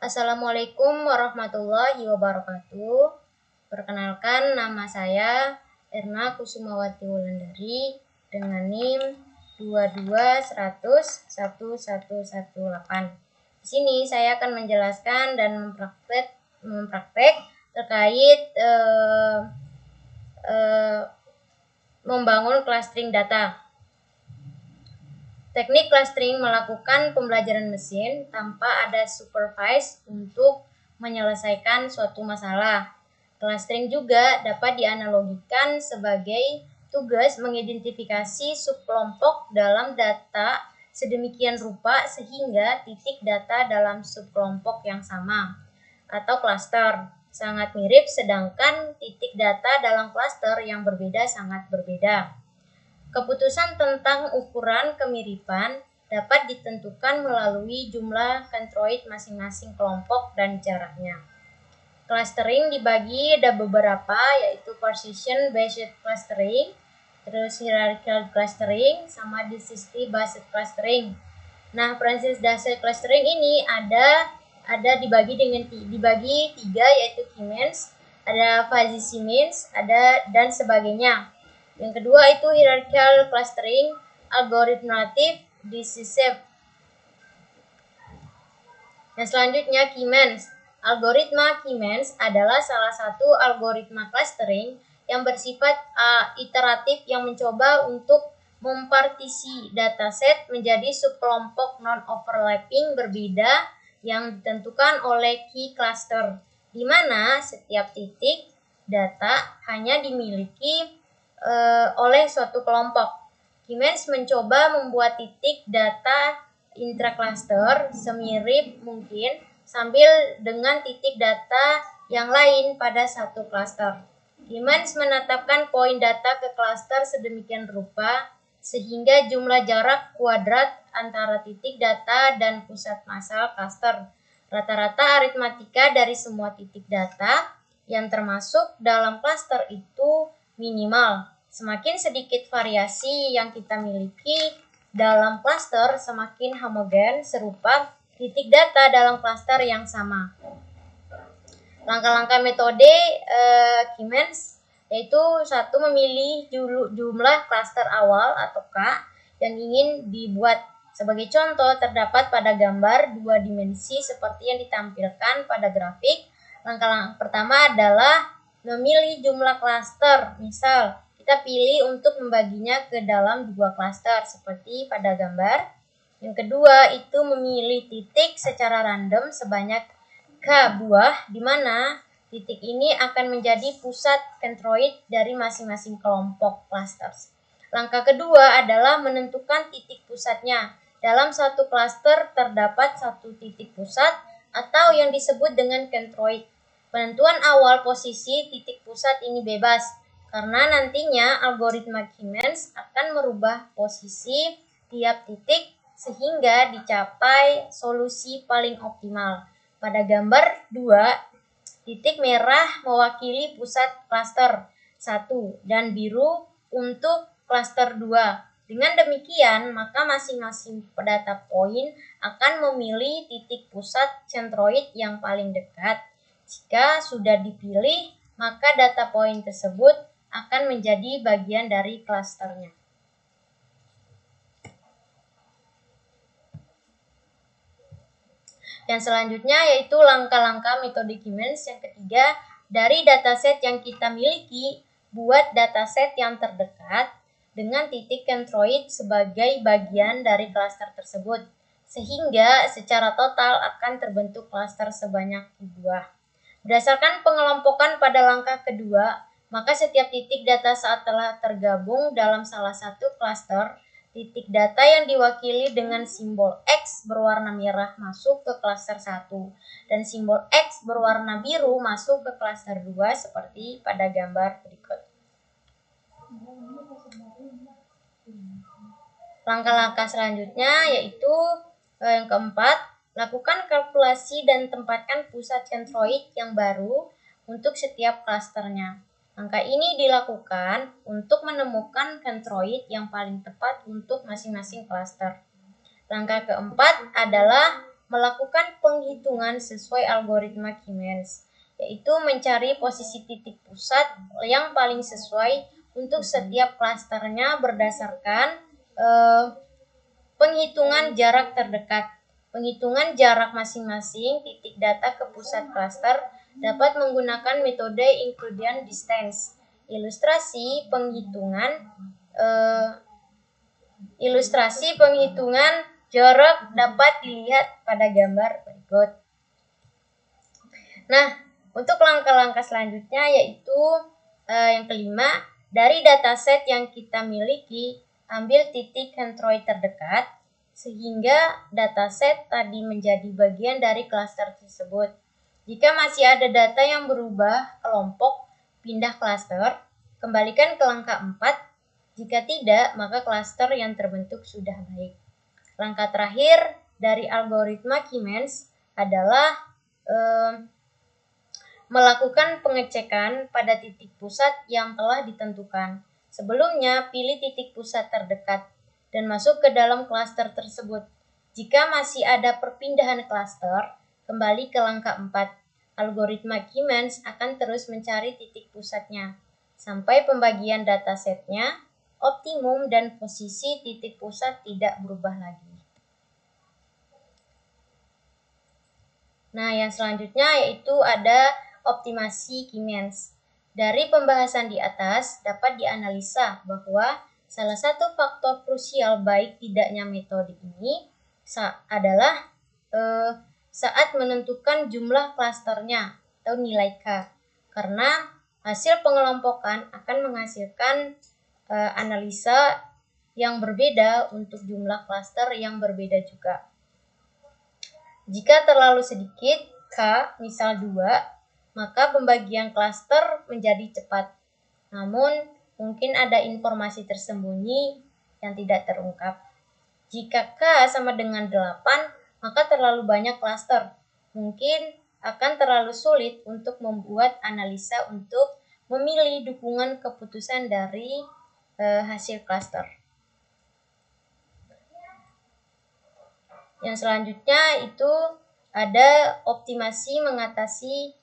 Assalamualaikum warahmatullahi wabarakatuh. Perkenalkan, nama saya Erna Kusumawati Wulandari dengan NIM 22101118. Di sini saya akan menjelaskan dan mempraktek terkait membangun clustering data. Teknik clustering melakukan pembelajaran mesin tanpa ada supervise untuk menyelesaikan suatu masalah. Clustering juga dapat dianalogikan sebagai tugas mengidentifikasi subkelompok dalam data sedemikian rupa sehingga titik data dalam subkelompok yang sama atau cluster sangat mirip, sedangkan titik data dalam cluster yang berbeda sangat berbeda. Keputusan tentang ukuran kemiripan dapat ditentukan melalui jumlah centroid masing-masing kelompok dan jaraknya. Clustering dibagi ada beberapa, yaitu precision based clustering, terus hierarchical clustering, sama density based clustering. Nah, precision based clustering ini dibagi tiga, yaitu K-means, ada fuzzy means, dan sebagainya. Yang kedua itu hierarchical clustering, algoritmative decisive. Yang selanjutnya K-means. Algoritma K-means adalah salah satu algoritma clustering yang bersifat iteratif yang mencoba untuk mempartisi dataset menjadi subkelompok non-overlapping berbeda yang ditentukan oleh key cluster, di mana setiap titik data hanya dimiliki oleh suatu kelompok. K-means mencoba membuat titik data intracluster semirip mungkin sambil dengan titik data yang lain pada satu cluster. K-means menetapkan poin data ke cluster sedemikian rupa sehingga jumlah jarak kuadrat antara titik data dan pusat masal cluster. Rata-rata aritmatika dari semua titik data yang termasuk dalam cluster itu minimal. Semakin sedikit variasi yang kita miliki dalam cluster, semakin homogen serupa titik data dalam cluster yang sama. Langkah-langkah metode K-means yaitu satu, memilih jumlah cluster awal atau K yang ingin dibuat. Sebagai contoh terdapat pada gambar 2 dimensi seperti yang ditampilkan pada grafik. Langkah pertama adalah memilih jumlah cluster. Misal, kita pilih untuk membaginya ke dalam 2 cluster seperti pada gambar. Yang kedua itu memilih titik secara random sebanyak K buah, di mana titik ini akan menjadi pusat centroid dari masing-masing kelompok cluster. Langkah kedua adalah menentukan titik pusatnya. Dalam satu cluster terdapat satu titik pusat atau yang disebut dengan centroid. Penentuan awal posisi titik pusat ini bebas, karena nantinya algoritma K-means akan merubah posisi tiap titik sehingga dicapai solusi paling optimal. Pada gambar 2, titik merah mewakili pusat cluster 1 dan biru untuk cluster 2. Dengan demikian, maka masing-masing data poin akan memilih titik pusat centroid yang paling dekat. Jika sudah dipilih, maka data poin tersebut akan menjadi bagian dari klasternya. Yang selanjutnya yaitu langkah-langkah metode K-means. Yang ketiga, dari dataset yang kita miliki, buat dataset yang terdekat dengan titik centroid sebagai bagian dari klaster tersebut, sehingga secara total akan terbentuk klaster sebanyak 2. Berdasarkan pengelompokan pada langkah kedua, maka setiap titik data saat telah tergabung dalam salah satu klaster, titik data yang diwakili dengan simbol X berwarna merah masuk ke klaster 1 dan simbol X berwarna biru masuk ke klaster 2 seperti pada gambar berikut. Langkah-langkah selanjutnya yaitu yang keempat, lakukan kalkulasi dan tempatkan pusat centroid yang baru untuk setiap klasternya. Langkah ini dilakukan untuk menemukan centroid yang paling tepat untuk masing-masing klaster. Langkah keempat adalah melakukan penghitungan sesuai algoritma Keynes, yaitu mencari posisi titik pusat yang paling sesuai untuk setiap klasternya berdasarkan penghitungan jarak terdekat. Penghitungan jarak masing-masing titik data ke pusat klaster dapat menggunakan metode Euclidean distance. Ilustrasi penghitungan jarak dapat dilihat pada gambar berikut. Nah, untuk langkah-langkah selanjutnya yaitu yang kelima, dari dataset yang kita miliki, ambil titik centroid terdekat sehingga dataset tadi menjadi bagian dari klaster tersebut. Jika masih ada data yang berubah kelompok, pindah klaster, kembalikan ke langkah 4. Jika tidak, maka klaster yang terbentuk sudah baik. Langkah terakhir dari algoritma Keynes adalah melakukan pengecekan pada titik pusat yang telah ditentukan. Sebelumnya, pilih titik pusat terdekat dan masuk ke dalam klaster tersebut. Jika masih ada perpindahan klaster, kembali ke langkah 4. Algoritma Keynes akan terus mencari titik pusatnya, sampai pembagian datasetnya optimum dan posisi titik pusat tidak berubah lagi. Nah, yang selanjutnya yaitu ada optimasi Keynes. Dari pembahasan di atas dapat dianalisa bahwa salah satu faktor krusial baik tidaknya metode ini adalah saat menentukan jumlah klasternya atau nilai K. Karena hasil pengelompokan akan menghasilkan analisa yang berbeda untuk jumlah klaster yang berbeda juga. Jika terlalu sedikit K, misal 2, maka pembagian klaster menjadi cepat. Namun, mungkin ada informasi tersembunyi yang tidak terungkap. Jika K sama dengan 8, maka terlalu banyak klaster. Mungkin akan terlalu sulit untuk membuat analisa untuk memilih dukungan keputusan dari hasil klaster. Yang selanjutnya itu ada optimasi mengatasi.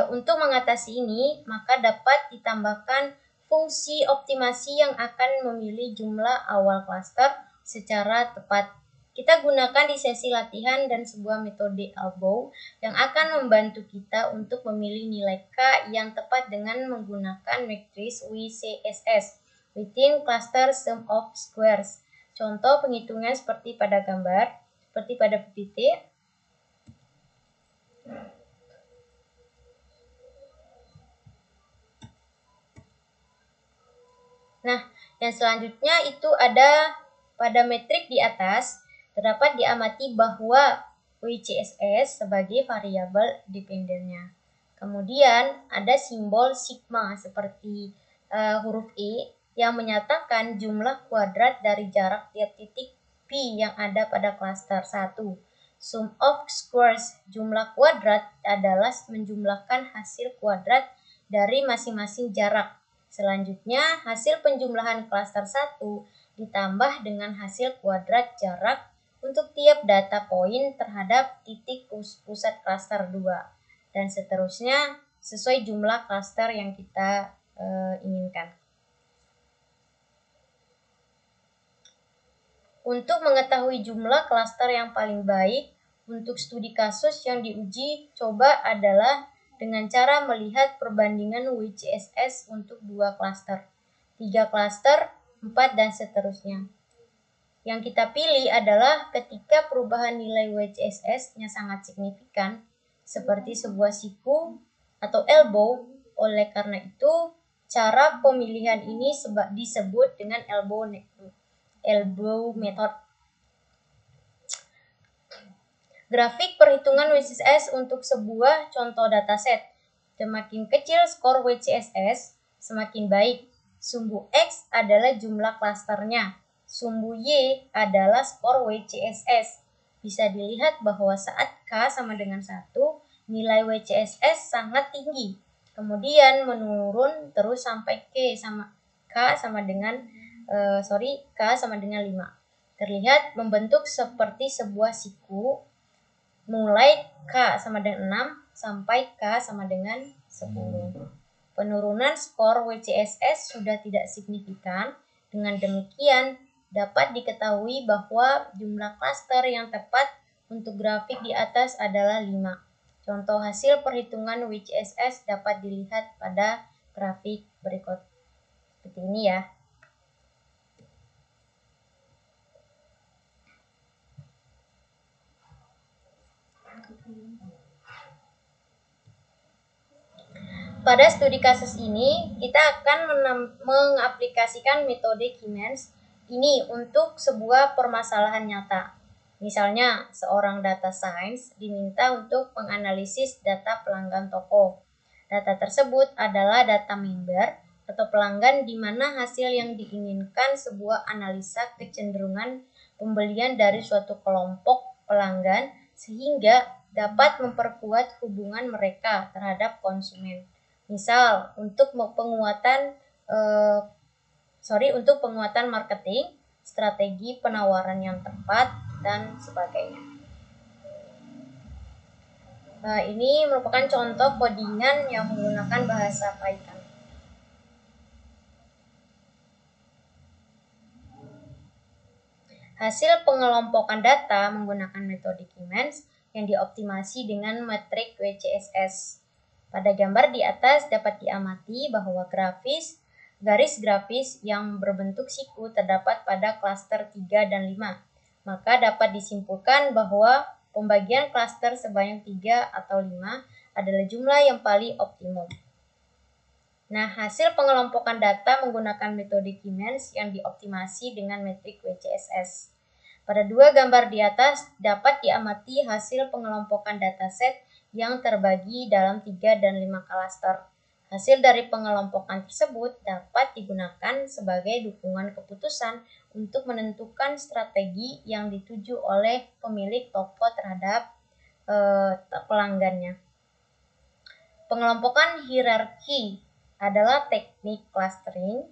Untuk mengatasi ini, maka dapat ditambahkan fungsi optimasi yang akan memilih jumlah awal klaster secara tepat. Kita gunakan di sesi latihan dan sebuah metode elbow yang akan membantu kita untuk memilih nilai K yang tepat dengan menggunakan matriks WCSS, Within Cluster Sum of Squares. Contoh penghitungan seperti pada gambar, seperti pada PPT. Nah, yang selanjutnya itu ada pada metrik di atas, terdapat diamati bahwa WCSS sebagai variabel dependennya. Kemudian ada simbol sigma seperti huruf E yang menyatakan jumlah kuadrat dari jarak tiap titik P yang ada pada klaster 1. Sum of squares, jumlah kuadrat adalah menjumlahkan hasil kuadrat dari masing-masing jarak. Selanjutnya, hasil penjumlahan klaster 1 ditambah dengan hasil kuadrat jarak untuk tiap data poin terhadap titik pusat klaster 2. Dan seterusnya sesuai jumlah klaster yang kita inginkan. Untuk mengetahui jumlah klaster yang paling baik untuk studi kasus yang diuji coba adalah dengan cara melihat perbandingan WCSS untuk 2 klaster, 3 klaster, 4, dan seterusnya. Yang kita pilih adalah ketika perubahan nilai WCSS-nya sangat signifikan, seperti sebuah siku atau elbow. Oleh karena itu, cara pemilihan ini disebut dengan elbow method. Grafik perhitungan WCSS untuk sebuah contoh dataset. Semakin kecil skor WCSS, semakin baik. Sumbu X adalah jumlah klasternya. Sumbu Y adalah skor WCSS. Bisa dilihat bahwa saat K sama dengan 1, nilai WCSS sangat tinggi. Kemudian menurun terus sampai K sama dengan 5. Terlihat membentuk seperti sebuah siku mulai K sama dengan 6 sampai K sama dengan 10. Penurunan skor WCSS sudah tidak signifikan. Dengan demikian, dapat diketahui bahwa jumlah klaster yang tepat untuk grafik di atas adalah 5. Contoh hasil perhitungan WCSS dapat dilihat pada grafik berikut. Seperti ini ya. Pada studi kasus ini, kita akan mengaplikasikan metode Keynes ini untuk sebuah permasalahan nyata. Misalnya, seorang data science diminta untuk menganalisis data pelanggan toko. Data tersebut adalah data member atau pelanggan di mana hasil yang diinginkan sebuah analisa kecenderungan pembelian dari suatu kelompok pelanggan sehingga dapat memperkuat hubungan mereka terhadap konsumen. Misal untuk penguatan marketing, strategi penawaran yang tepat dan sebagainya. Ini merupakan contoh codingan yang menggunakan bahasa Python. Hasil pengelompokan data menggunakan metode Keynes yang dioptimasi dengan metrik WCSS. Pada gambar di atas dapat diamati bahwa garis grafis yang berbentuk siku terdapat pada klaster 3 dan 5. Maka dapat disimpulkan bahwa pembagian klaster sebanyak 3 atau 5 adalah jumlah yang paling optimum. Nah, hasil pengelompokan data menggunakan metode Keynes yang dioptimasi dengan metrik WCSS. Pada dua gambar di atas dapat diamati hasil pengelompokan dataset yang terbagi dalam 3 dan 5 klaster. Hasil dari pengelompokan tersebut dapat digunakan sebagai dukungan keputusan untuk menentukan strategi yang dituju oleh pemilik toko terhadap pelanggannya. Pengelompokan hierarki adalah teknik clustering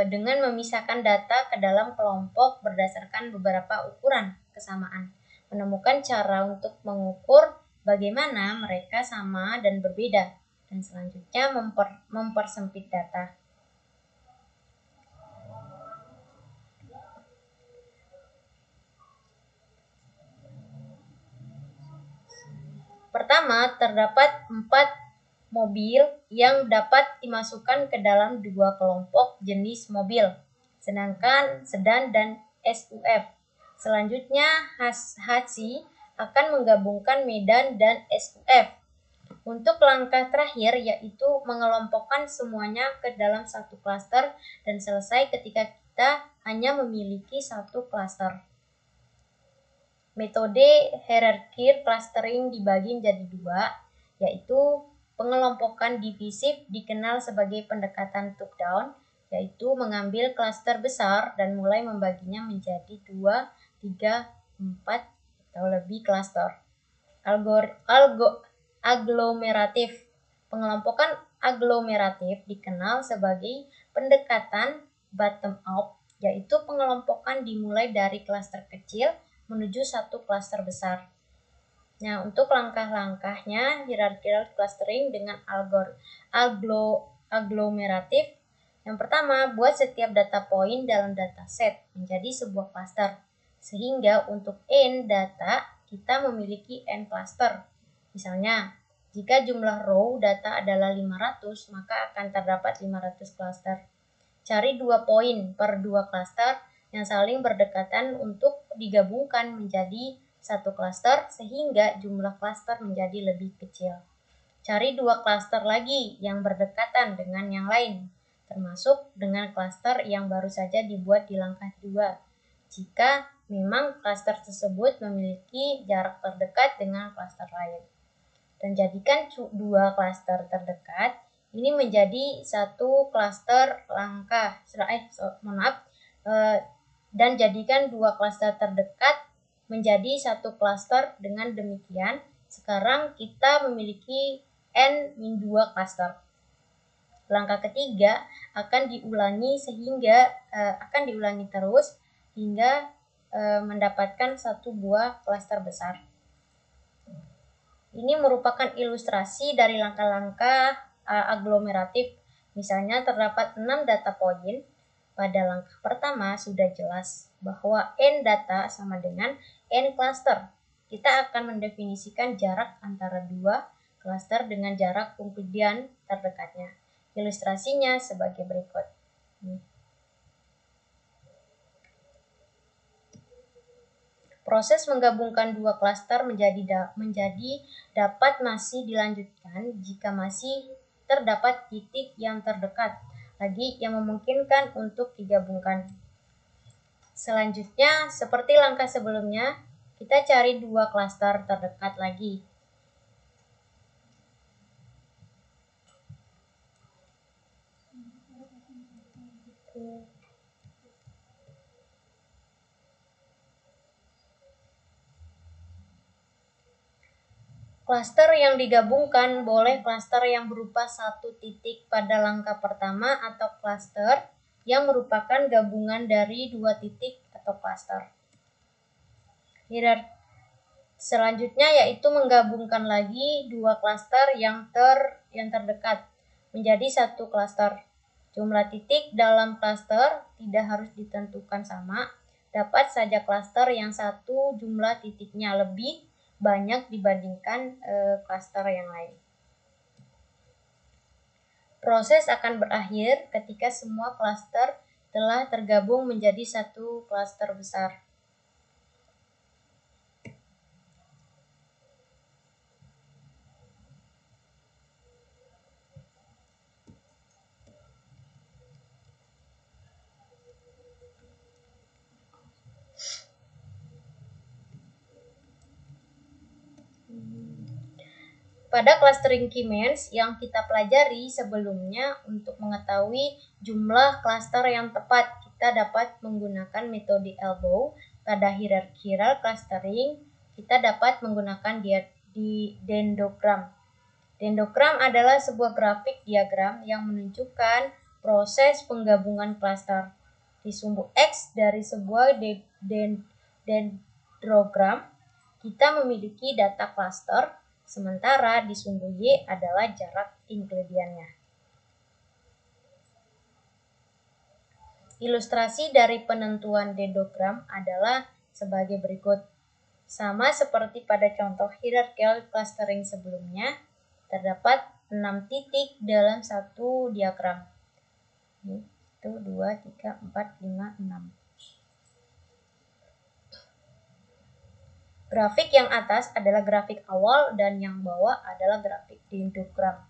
dengan memisahkan data ke dalam kelompok berdasarkan beberapa ukuran kesamaan. Menemukan cara untuk mengukur bagaimana mereka sama dan berbeda, dan selanjutnya mempersempit data. Pertama, terdapat 4 mobil yang dapat dimasukkan ke dalam 2 kelompok jenis mobil, sedangkan sedan dan SUV. Selanjutnya, Hatsi akan menggabungkan Medan dan SUV. Untuk langkah terakhir yaitu mengelompokkan semuanya ke dalam satu klaster dan selesai ketika kita hanya memiliki satu klaster. Metode hierarchy clustering dibagi menjadi 2, yaitu pengelompokan divisif dikenal sebagai pendekatan top-down, yaitu mengambil klaster besar dan mulai membaginya menjadi 2, 3, 4 atau lebih klaster. Aglomeratif. Pengelompokan aglomeratif dikenal sebagai pendekatan bottom-up, yaitu pengelompokan dimulai dari klaster kecil menuju satu klaster besar. Nah, untuk langkah-langkahnya hierarchical clustering dengan aglomeratif. Yang pertama, buat setiap data point dalam dataset menjadi sebuah klaster. Sehingga untuk n data, kita memiliki n klaster. Misalnya, jika jumlah row data adalah 500, maka akan terdapat 500 klaster. Cari 2 poin per 2 klaster yang saling berdekatan untuk digabungkan menjadi satu klaster sehingga jumlah klaster menjadi lebih kecil. Cari 2 klaster lagi yang berdekatan dengan yang lain, termasuk dengan klaster yang baru saja dibuat di langkah 2. Jika memang klaster tersebut memiliki jarak terdekat dengan klaster lain. Dan jadikan 2 klaster terdekat ini menjadi satu klaster langkah. Dan jadikan 2 klaster terdekat menjadi satu klaster. Dengan demikian, sekarang kita memiliki n-2 klaster. Langkah ketiga akan diulangi terus hingga mendapatkan satu buah klaster besar. Ini merupakan ilustrasi dari langkah-langkah aglomeratif. Misalnya terdapat 6 data poin. Pada langkah pertama sudah jelas bahwa N data sama dengan N cluster. Kita akan mendefinisikan jarak antara dua cluster dengan jarak kemudian terdekatnya. Ilustrasinya sebagai berikut. Proses menggabungkan dua klaster menjadi dapat masih dilanjutkan jika masih terdapat titik yang terdekat lagi yang memungkinkan untuk digabungkan. Selanjutnya, seperti langkah sebelumnya, kita cari dua klaster terdekat lagi. Klaster yang digabungkan boleh klaster yang berupa satu titik pada langkah pertama atau klaster yang merupakan gabungan dari dua titik atau klaster. Selanjutnya yaitu menggabungkan lagi dua klaster yang terdekat menjadi satu klaster. Jumlah titik dalam klaster tidak harus ditentukan sama, dapat saja klaster yang satu jumlah titiknya lebih banyak dibandingkan klaster yang lain. Proses akan berakhir ketika semua klaster telah tergabung menjadi satu klaster besar. Pada clustering Keymeans yang kita pelajari sebelumnya, untuk mengetahui jumlah klaster yang tepat, kita dapat menggunakan metode elbow. Pada hierarchical clustering, kita dapat menggunakan dendrogram. Dendrogram adalah sebuah grafik diagram yang menunjukkan proses penggabungan klaster. Di sumbu X dari sebuah dendrogram, kita memiliki data klaster, sementara di sumbu Y adalah jarak ingredientnya. Ilustrasi dari penentuan dendrogram adalah sebagai berikut. Sama seperti pada contoh hierarchical clustering sebelumnya, terdapat 6 titik dalam satu diagram. 1, 2, 3, 4, 5, 6. Grafik yang atas adalah grafik awal dan yang bawah adalah grafik dendrogram.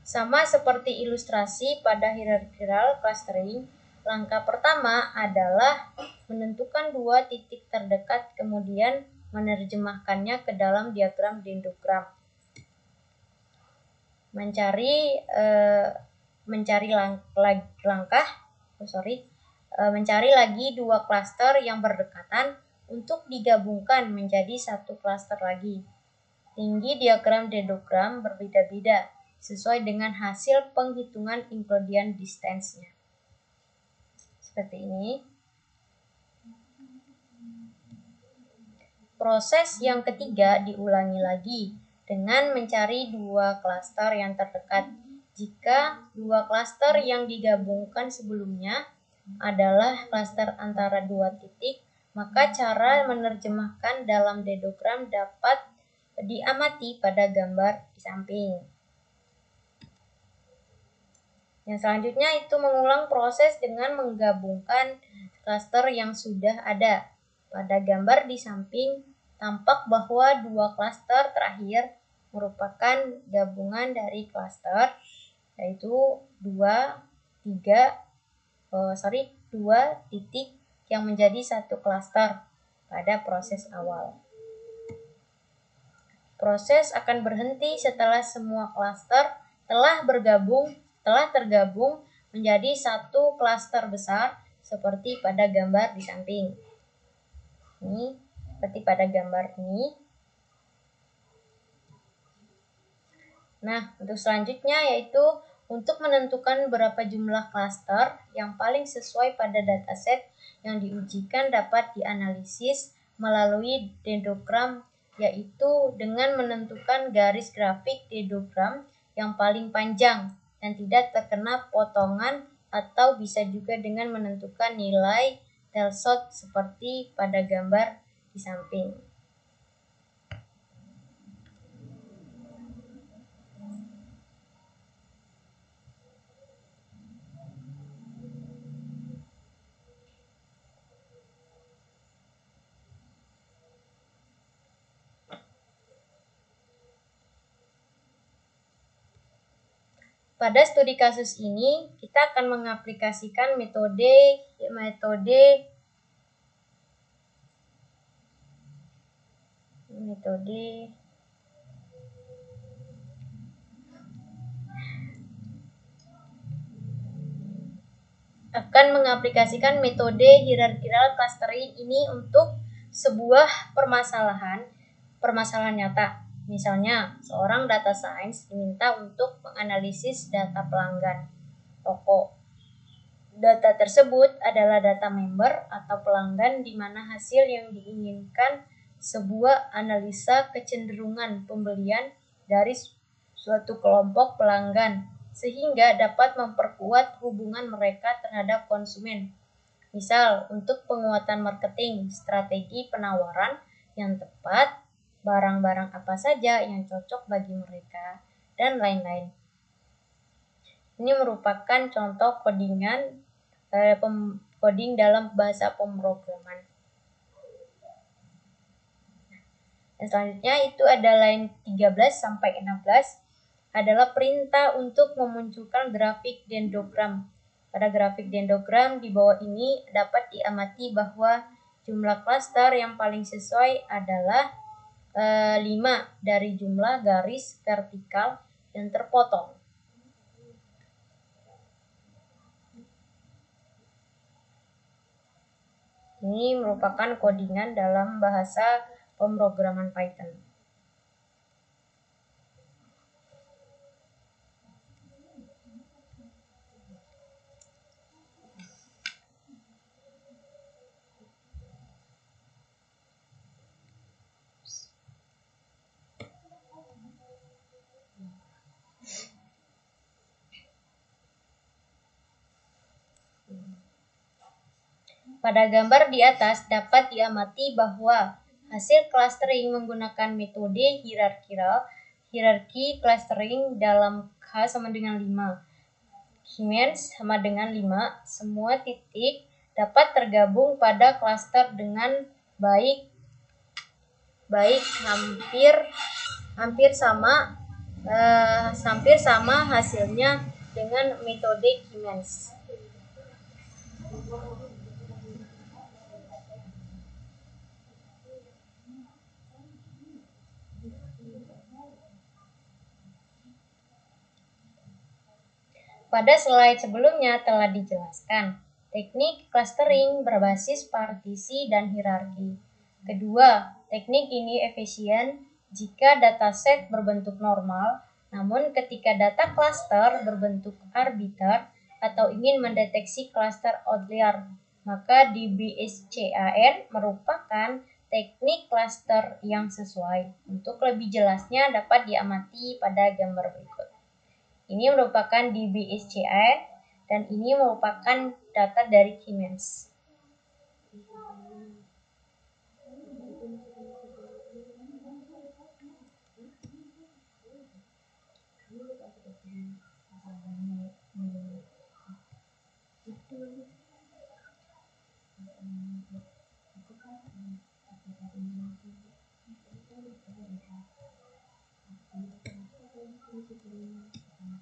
Sama seperti ilustrasi pada hierarchical clustering, langkah pertama adalah menentukan dua titik terdekat kemudian menerjemahkannya ke dalam diagram dendrogram. Mencari lagi dua klaster yang berdekatan untuk digabungkan menjadi satu klaster lagi. Tinggi diagram dendrogram berbeda-beda sesuai dengan hasil penghitungan inclusion distance-nya. Seperti ini. Proses yang ketiga diulangi lagi dengan mencari dua klaster yang terdekat. Jika dua klaster yang digabungkan sebelumnya adalah klaster antara dua titik, maka cara menerjemahkan dalam dendrogram dapat diamati pada gambar di samping. Yang selanjutnya itu mengulang proses dengan menggabungkan klaster yang sudah ada. Pada gambar di samping tampak bahwa dua klaster terakhir merupakan gabungan dari klaster yaitu dua titik yang menjadi satu klaster pada proses awal. Proses akan berhenti setelah semua klaster telah tergabung menjadi satu klaster besar seperti pada gambar di samping. Ini seperti pada gambar ini. Nah, untuk selanjutnya yaitu untuk menentukan berapa jumlah klaster yang paling sesuai pada dataset yang diujikan dapat dianalisis melalui dendrogram yaitu dengan menentukan garis grafik dendrogram yang paling panjang dan tidak terkena potongan, atau bisa juga dengan menentukan nilai Telsot seperti pada gambar di samping. Pada studi kasus ini, kita akan mengaplikasikan metode hierarchical clustering ini untuk sebuah permasalahan nyata. Misalnya, seorang data science diminta untuk menganalisis data pelanggan toko. Data tersebut adalah data member atau pelanggan di mana hasil yang diinginkan sebuah analisa kecenderungan pembelian dari suatu kelompok pelanggan sehingga dapat memperkuat hubungan mereka terhadap konsumen. Misal, untuk penguatan marketing, strategi penawaran yang tepat, barang-barang apa saja yang cocok bagi mereka, dan lain-lain. Ini merupakan contoh coding dalam bahasa pemrograman. Dan selanjutnya itu ada line 13-16 adalah perintah untuk memunculkan grafik dendrogram. Pada grafik dendrogram di bawah ini dapat diamati bahwa jumlah klaster yang paling sesuai adalah 5 dari jumlah garis vertikal yang terpotong. Ini merupakan codingan dalam bahasa pemrograman Python. Pada gambar di atas dapat diamati bahwa hasil clustering menggunakan metode hierarchy clustering dalam H sama dengan 5. Siemens sama dengan 5. Semua titik dapat tergabung pada cluster dengan baik hampir sama hasilnya dengan metode Siemens. Pada slide sebelumnya telah dijelaskan teknik clustering berbasis partisi dan hierarki. Kedua, teknik ini efisien jika dataset berbentuk normal, namun ketika data cluster berbentuk arbiter atau ingin mendeteksi cluster outlier, maka DBSCAN merupakan teknik cluster yang sesuai. Untuk lebih jelasnya dapat diamati pada gambar berikut. Ini merupakan DBSCAN dan ini merupakan data dari Siemens.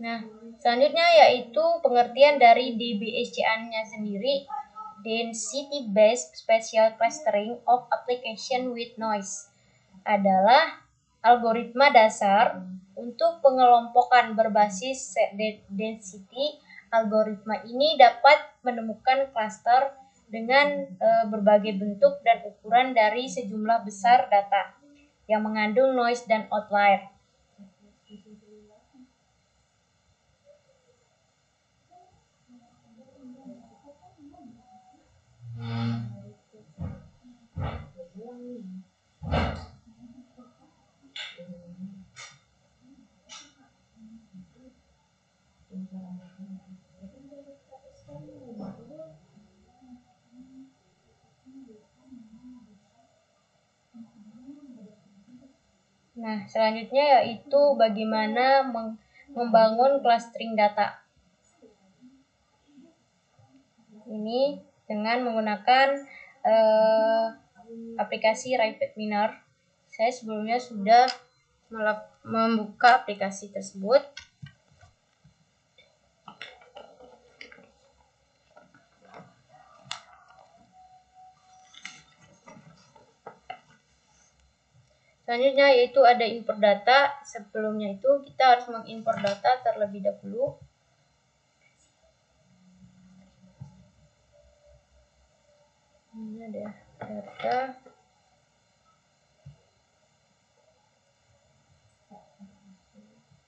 Nah, selanjutnya yaitu pengertian dari DBSCAN-nya sendiri, Density Based Spatial Clustering of Application with Noise, adalah algoritma dasar untuk pengelompokan berbasis density. Algoritma ini dapat menemukan klaster dengan berbagai bentuk dan ukuran dari sejumlah besar data yang mengandung noise dan outlier. Nah, selanjutnya yaitu bagaimana membangun clustering data. Ini dengan menggunakan aplikasi RapidMiner. Saya sebelumnya sudah membuka aplikasi tersebut. Selanjutnya yaitu ada import data. Sebelumnya itu kita harus mengimport data terlebih dahulu. Ini ada data.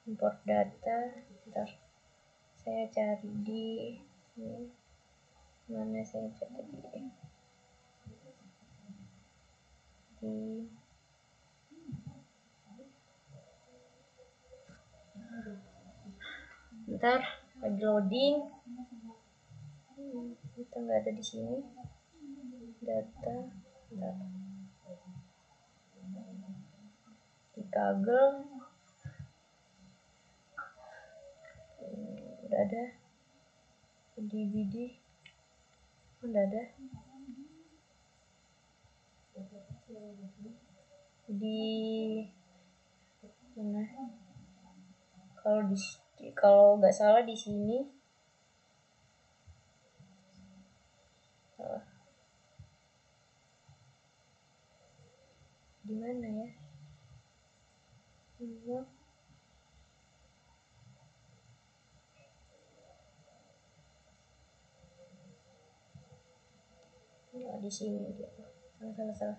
Import data. Bentar. Saya cari di sini. Mana saya cari di bentar, lagi loading. Kita nggak ada di sini. Data, bentar. Di Kaggle. Udah ada. Di BD. Udah ada. Di mana? Kalau nggak salah di sini. Di mana ya? Nah, di sini dia. Salah.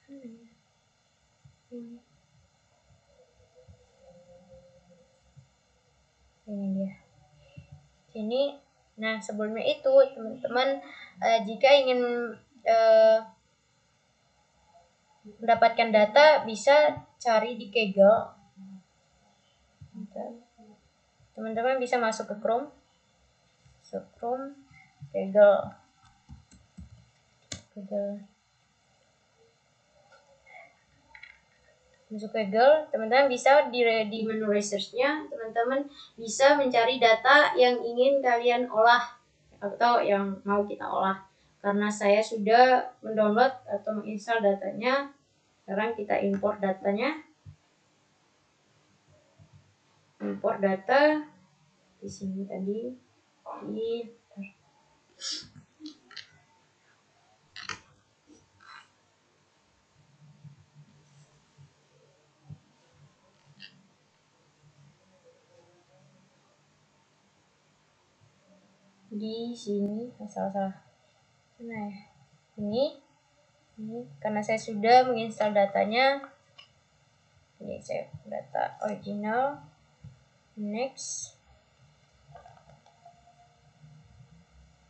Mana ya? Ini dia. Sini. Nah, sebelumnya itu teman-teman jika ingin mendapatkan data bisa cari di Kaggle. Teman-teman bisa masuk ke Chrome. Kaggle. Masuk Kaggle, teman-teman bisa di menu research-nya, teman-teman bisa mencari data yang ingin kalian olah atau yang mau kita olah. Karena saya sudah mendownload atau menginstal datanya, sekarang kita import datanya. Import data di sini tadi di sini salah. Nah, ini karena saya sudah menginstal datanya. Ini saya data original. Next.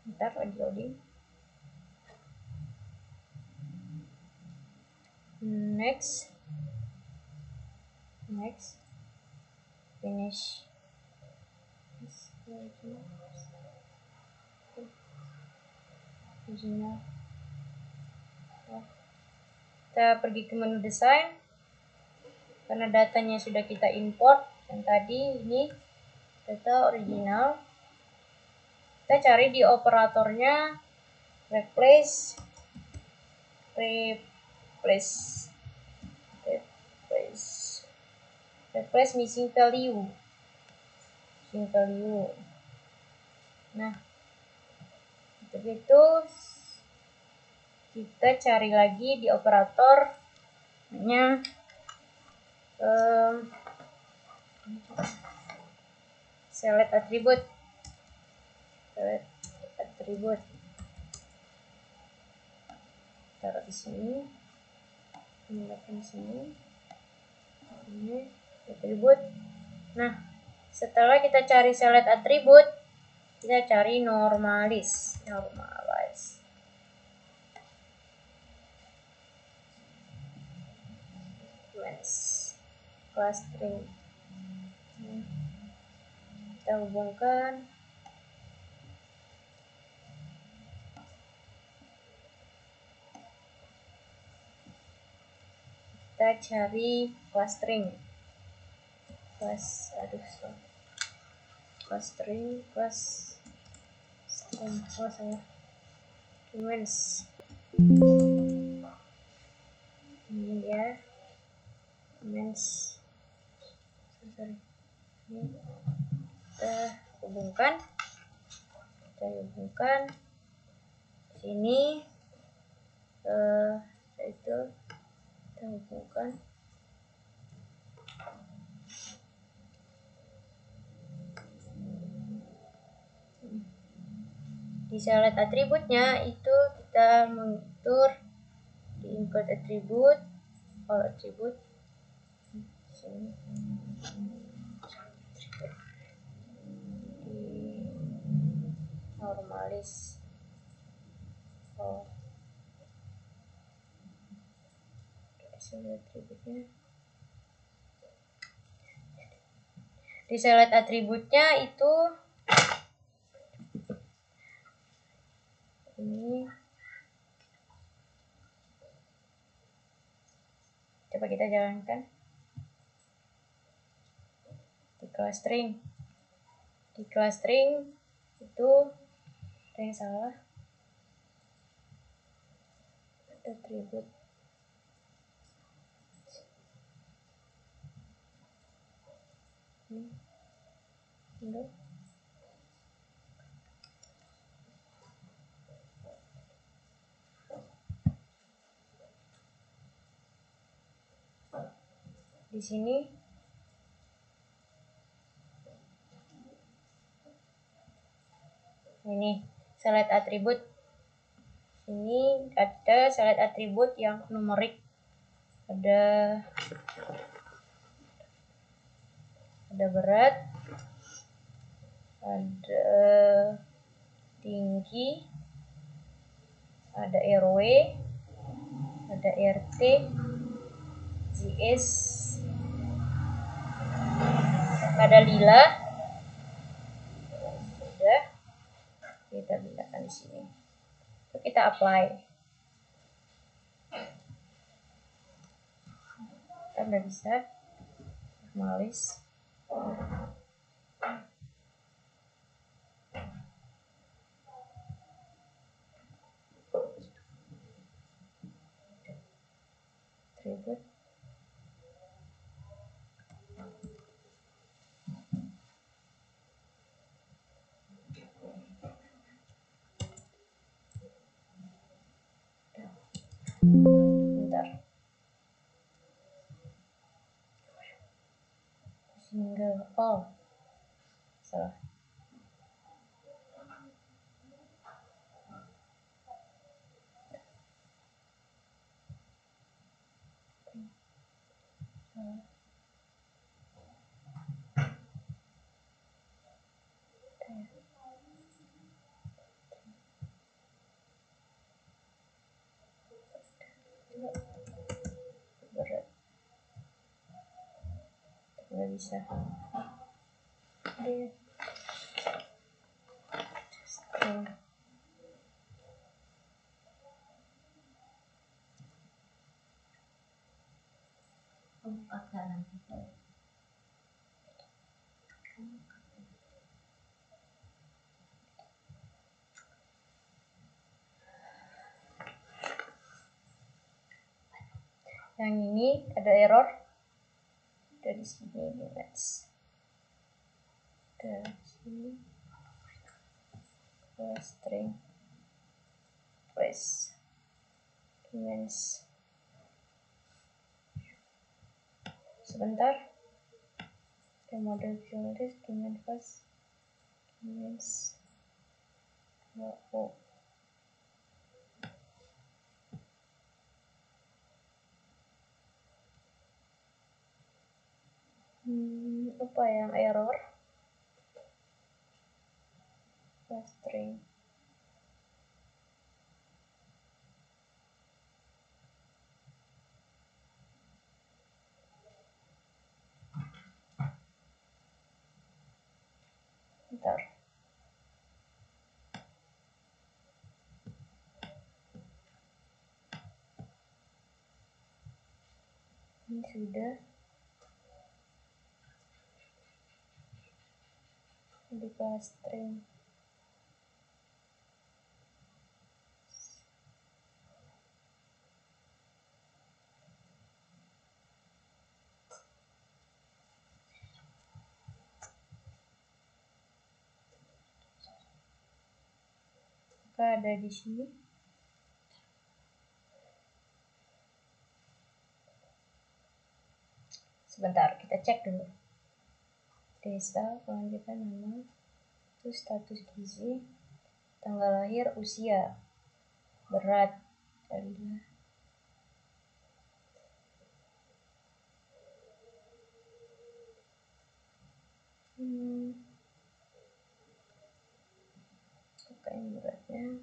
Bentar lagi loading. Next. Finish. Original. Kita pergi ke menu desain. Karena datanya sudah kita import yang tadi, ini data original. Kita cari di operatornya replace missing value. Nah, untuk itu kita cari lagi di operatornya select attribute. Taruh di sini. Ini attribute. Nah, setelah kita cari select attribute, kita cari normalize. Clustering. Kita hubungkan. Kita cari clustering. Clustering Keymeans. Ini dia Keymeans. Ini kita hubungkan sini itu kita hubungkan di select atributnya. Itu kita mengatur di import atribut, all atribut sini, di normalis atributnya. Di select atributnya itu ini. Coba kita jalankan di clustering. Di clustering itu ada yang salah, ada atribut ini enggak. Di sini ini select atribut. Ini ada select atribut yang numerik. Ada berat, ada tinggi, ada RW, ada RT, GS, ada lila. Sudah, kita pindahkan di sini. Kita apply. Kita udah bisa normalis. Atribut. Bentar. Single all. Salah. Berat. Nggak bisa. Dia. Yang ini ada error. Dari sini let's. Dari sini. String. Place. Keymeans. Sebentar. Model visualis Keymeans. Keymeans. Oh. Apa yang error? String. Sebentar. Ini sudah di kelas string. Maka ada di sini. Sebentar, kita cek dulu. Desa, kelanjutan nama, terus status gizi, tanggal lahir, usia, berat, Dalila. Oke, beratnya.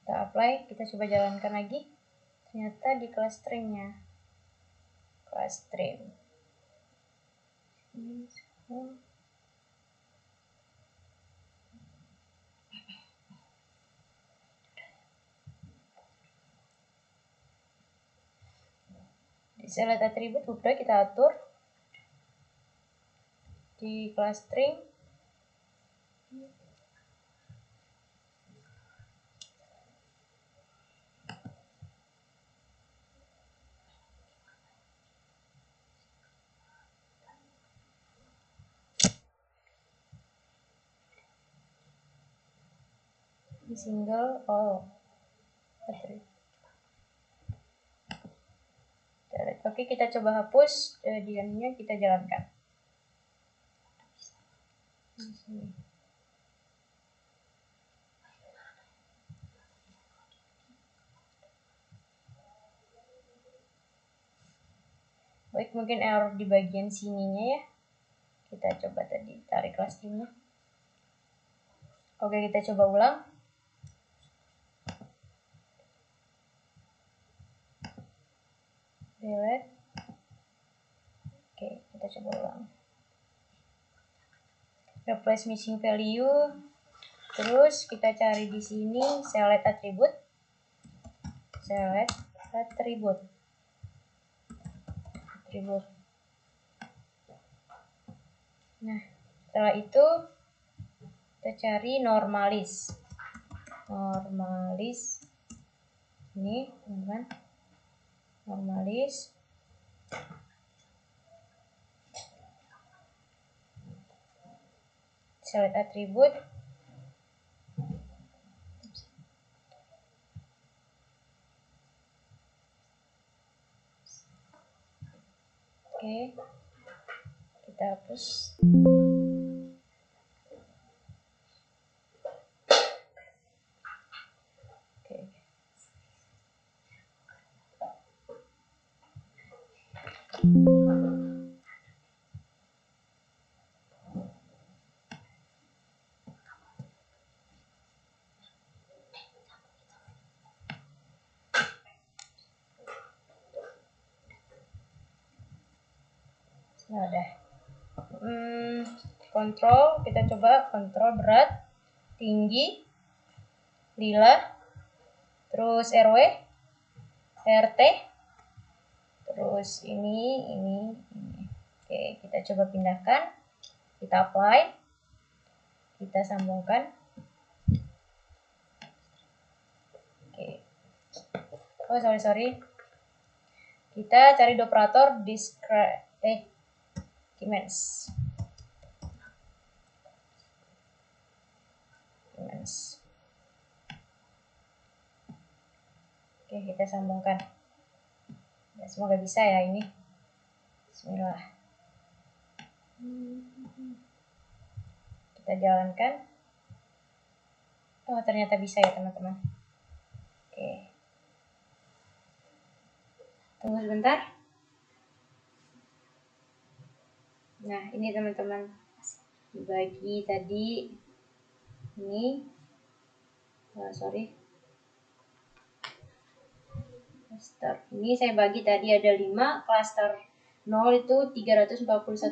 Kita apply, kita coba jalankan lagi. Ternyata di kelas stringnya. Kelas string. Di select atribut udah kita atur. Di kelas string di single all attribute. Oke, kita coba hapus diamnya, kita jalankan. Di sini. Baik, mungkin error di bagian sininya ya. Kita coba tadi tarik kelas stringnya. Oke, kita coba ulang. Delete. Oke, kita coba ulang. Replace missing value. Terus kita cari di sini select attribute. Select attribute. Nah, setelah itu kita cari normalis. Ini, teman-teman. Normalis. Select attribute. Oke. Kita hapus. Oke. Nah, udah. Kontrol, kita coba kontrol berat, tinggi, lila, terus RW, RT, terus ini. Oke, kita coba pindahkan, kita apply, kita sambungkan. Oke. Oh, sorry. Kita cari operator Keymes. Oke, kita sambungkan. Ya, semoga bisa ya ini. Bismillah. Kita jalankan. Oh, ternyata bisa ya teman-teman. Oke. Tunggu sebentar. Nah, ini teman-teman. Dibagi tadi. Ini. Sorry. Cluster. Ini saya bagi tadi ada 5. Cluster 0 itu 341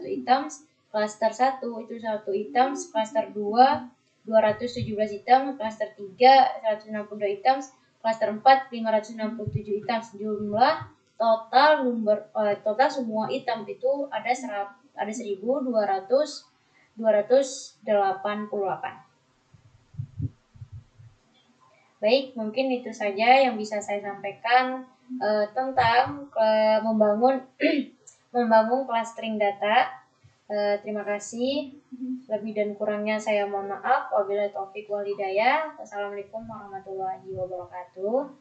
items. Cluster 1 itu 1 items. Cluster 2 217 items. Cluster 3 162 items. Cluster 4 567 items. Jumlah total total semua item itu ada 1.288. Baik, mungkin itu saja yang bisa saya sampaikan tentang membangun clustering data. Terima kasih. Lebih dan kurangnya saya mohon maaf. Wabillahi taufik wal hidayah. Wassalamualaikum warahmatullahi wabarakatuh.